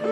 This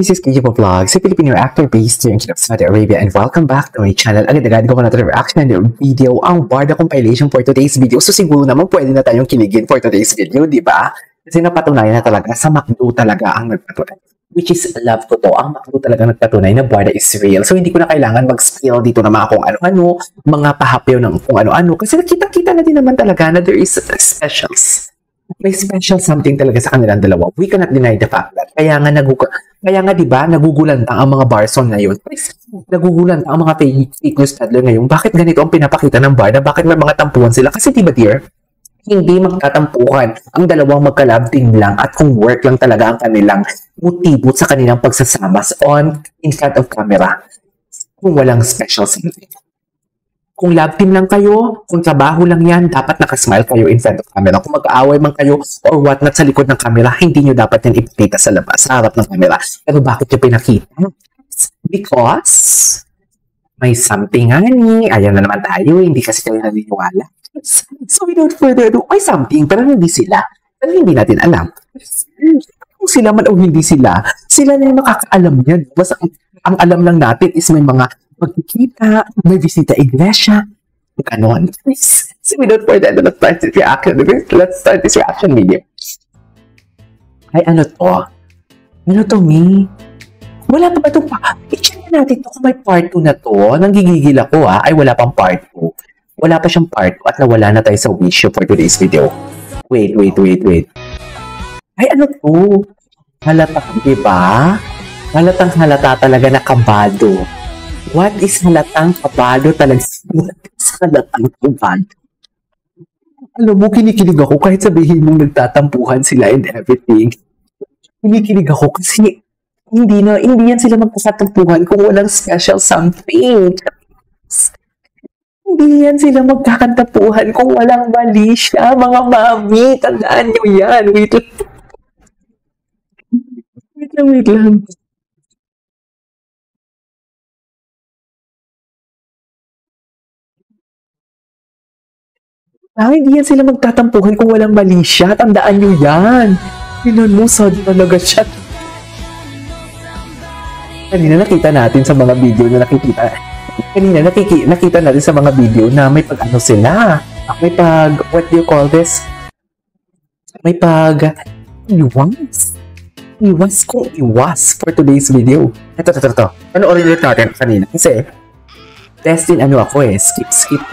is KJ Vlogs, a Filipino actor based here in Saudi Arabia, and welcome back to my channel. Agad-agad ko na reaction video ang Barda compilation for today's video. So siguro naman pwede na tayong kiligin for today's video, di ba? Kasi napatunayan na talaga sa McDo talaga ang nagpatunay. Which is, love ko to. Ang McDo talaga nagpatunay na Barda is real. So hindi ko na kailangan mag-spill dito na mga kung ano-ano, mga pahapyaw ng kung ano-ano. Kasi nakita-kita na din naman talaga na there is specials. May special something talaga sa kanilang dalawa. We cannot deny the fact that. Kaya nga diba, nagugulantang ang mga Barson ngayon. Nagugulantang ang mga fake news peddler ngayon. Bakit ganito ang pinapakita ng Barda? Bakit may mga tampuhan sila? Kasi diba dear, hindi magtatampuhan ang dalawang magka-love team lang at kung work lang talaga ang kanilang motibo sa kanilang pagsasama in front of camera. Kung walang special something. Kung love team lang kayo, kung trabaho lang yan, dapat nakasmile kayo in front of camera. Kung mag-aaway man kayo or whatnot sa likod ng camera, hindi nyo dapat yan ipakita sa labas, sa harap ng camera. Pero bakit nyo pinakita? Because may something, honey. Ayan na naman tayo, hindi kasi kayo naniniwala. So without further ado, may something, pero hindi sila. Pero hindi natin alam. Kung sila man o hindi sila na yung makakaalam yan. Basta ang alam lang natin is may mga magkikita, may bisita iglesia, ganon. So without further ado, let's start this reaction video. Ay, ano to? Ano to, Mi? Wala pa ba itong i-check na natin to kung may part 2 na to. Nanggigigil ako, ha? Ay, wala pang part 2. Wala pa siyang part 2 at nawala na tayo sa wish for today's video. Wait. Ay, ano to? Halata, diba? Halatang halata talaga na kabado. What is halatang kabado talaga? What is halatang kabado? Alam mo, kinikilig ako kahit sabihin mong nagtatampuhan sila and everything. Kinikilig ako kasi hindi yan sila magkasatampuhan kung walang special something. Hindi yan sila magkakantapuhan kung walang mali siya, mga mami. Tandaan nyo yan. Wait lang. Hindi yan sila magtatampuhan kung walang mali siya. Tandaan nyo yan. Pinan mo, sad talaga siya. Kanina nakita natin sa mga video na nakita natin sa mga video na may pag-ano sila. May pag, what do you call this? May pag, iwas for today's video. Ito. Ano ulit natin kanina? Kasi, destin ako skip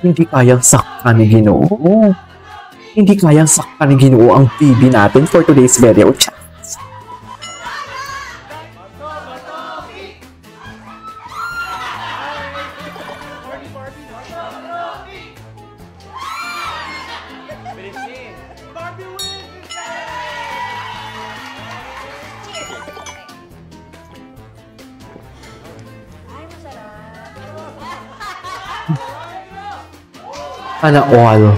hindi kayang saktan ni Ginoo. Hindi kayang saktan ni Ginoo ang baby natin for today's video. Sana all.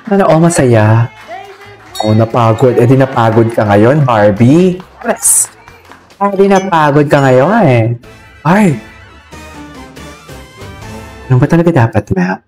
Sana all masaya. Napagod. Di napagod ka ngayon, Barbie. Yes. Di napagod ka ngayon Ay. Ano ba talaga dapat, Mel?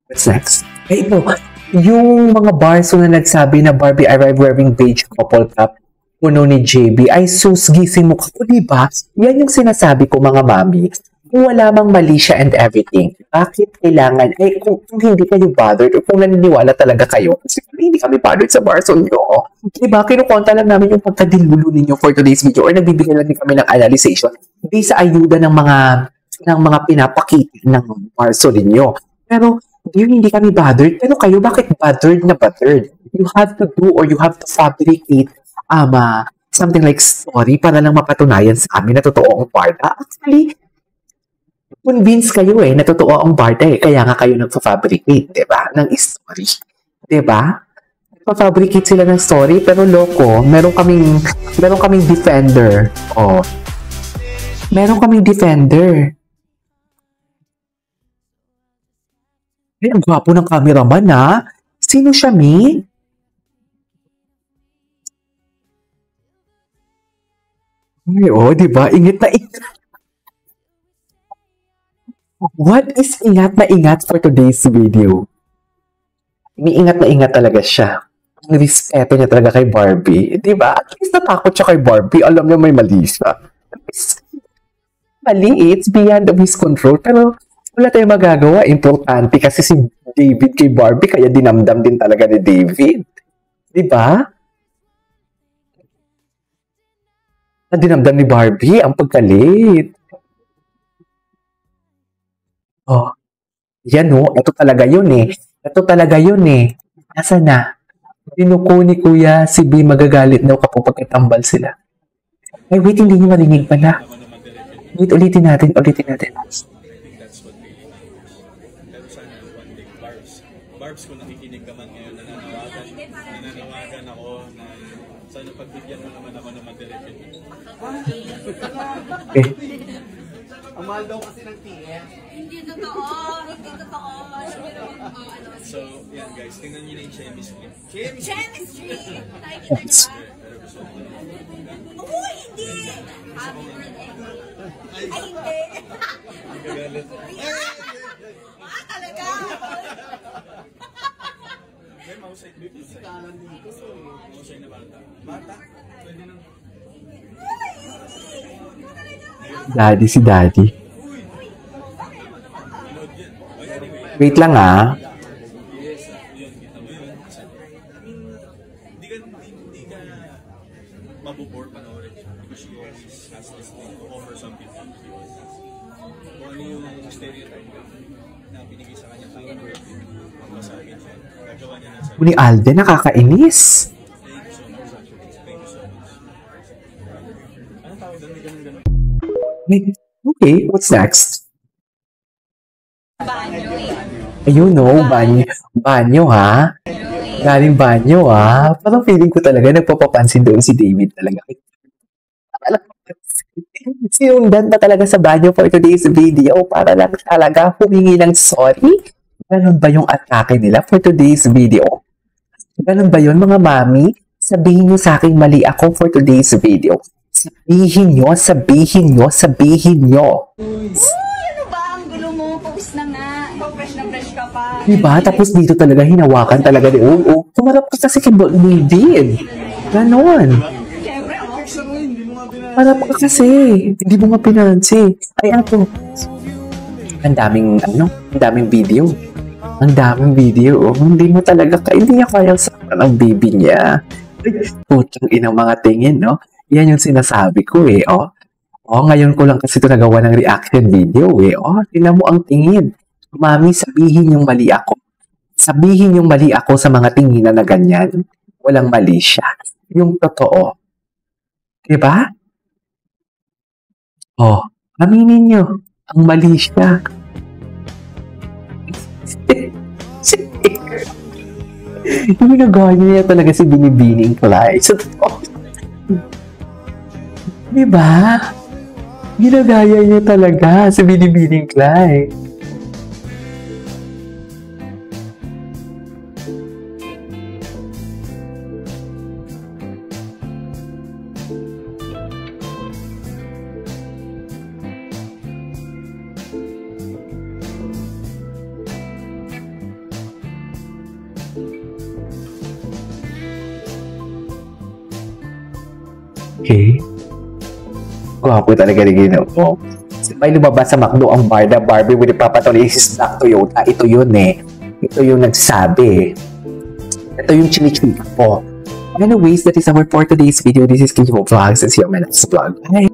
What's next? Ay, ito. Yung mga Barso na nagsabi na Barbie arrived wearing beige couple cup puno ni JB ay susgising mo ka. Diba? Yan yung sinasabi ko, mga mami. Kung wala mang mali siya and everything, bakit kailangan, kung hindi kayo bothered o kung naniniwala talaga kayo, kasi hindi kami bothered sa Barson nyo. Diba? Kinukonta lang namin yung pagkadilulo ninyo for today's video or nagbibigay lang din kami ng analyzation based sa ayuda ng mga pinapakita ng Barson ninyo. Pero, hindi kami bothered. Pero kayo, bakit bothered na bothered? You have to do or you have to fabricate something like story para lang mapatunayan sa amin na totoo ang Barda. Actually, convince kayo na totoo ang Barda kaya nga kayo nagfa-fabricate, diba? Ng story. Diba? Pa-fabricate sila ng story, pero loko. Meron kaming defender. Oh. Meron kaming defender. Ay, ang gwapo ng cameraman, ha? Sino siya, Mi? Ay, oh, di ba? Ingat na ingat. What is ingat na ingat for today's video? Iniingat na ingat talaga siya. Ang respeto niya talaga kay Barbie. Di ba? At least natakot siya kay Barbie. Alam niya may mali siya. Mali, it's beyond of his control. Pero wala tayong magagawa. Importante kasi si David kay Barbie, kaya dinamdam din talaga ni David. Di ba? Dinamdam ni Barbie ang pagkalit. Oh, yan o. Ito talaga yun eh. Ito talaga yun eh. Nasaan na? Pinuko ni Kuya si B magagalit daw kapag pagkatambal sila. Ay, wait, hindi niyo marinig pala. Wait, ulitin natin. Barbs, kung nakikinig naman ngayon, nananawagan ako na sana pagbigyan mo naman ako ng mag-direct. Eh. Ang mahal daw kasi ng TF. Hindi totoo. So, yan guys, tingnan nyo na yung chemistry. Chemistry! Nakikita niyo ba? Oh, hindi! Happy birthday. Ay, hindi. Kagalit. Talaga? May mahusay na bata. Bata? Pwede nang... Daddy si Daddy. Wait lang ah. Yes, yun, kita mo yun. Hindi ka mabubore panoorin siya because she always has this thing to offer something. Kung ano yung stereotype na binigay sa kanya tuwing birthday, magmasagin siya. Gagawa niya ng sarili. Ni Alden, nakakainis. Thank you so much, actually. Thank you so much. Anong tawag doon? May ganun-ganun. Okay, what's next? Banyo eh. Ayun no, banyo ha. Galing banyo ha. Parang feeling ko talaga nagpapapansin doon si David talaga. Sinundan pa talaga sa banyo for today's video para lang talaga humingi ng sorry. Ganun ba yung atake nila for today's video? Ganun ba yun mga mami? Sabihin nyo sa akin mali ako for today's video. Sabihin nyo. Ano ba? Ang gulo mo. Pawis na nga. Fresh ka pa. Diba? Tapos dito talaga hinawakan talaga ni tumarap ka kasi kay David. Ganon. Siyempre, Harap ka kasi. Hindi mo nga pinansi. Ay, ano? Ang daming video. Hindi mo talaga hindi niya kayang saktan ang baby niya. Putang inang mga tingin, no? Yan yung sinasabi ko eh, oh. Oh, ngayon ko lang kasi ito nagawa ng reaction video eh. Oh, tingnan mo ang tingin. Mami, sabihin yung mali ako. Sabihin yung mali ako sa mga tingin na ganyan. Walang mali siya. Yung totoo. Diba? Oh, aminin nyo. Ang mali siya. Yung ginagaya niya talaga si Binibining Clay. So, oh. Diba? Ginagaya niya talaga si Binibining Clay. Okay. Gwapo talaga ni Ginoo. May lumabas sa McDo ang Barda Barbie with ipapatuloy si Stock Toyota. Ito yun eh. Ito yung nagsabi. Ito yung chinichika ko. Anyways, that is our for today's video. This is KJ Vlogs. And see you on my next vlog. Bye!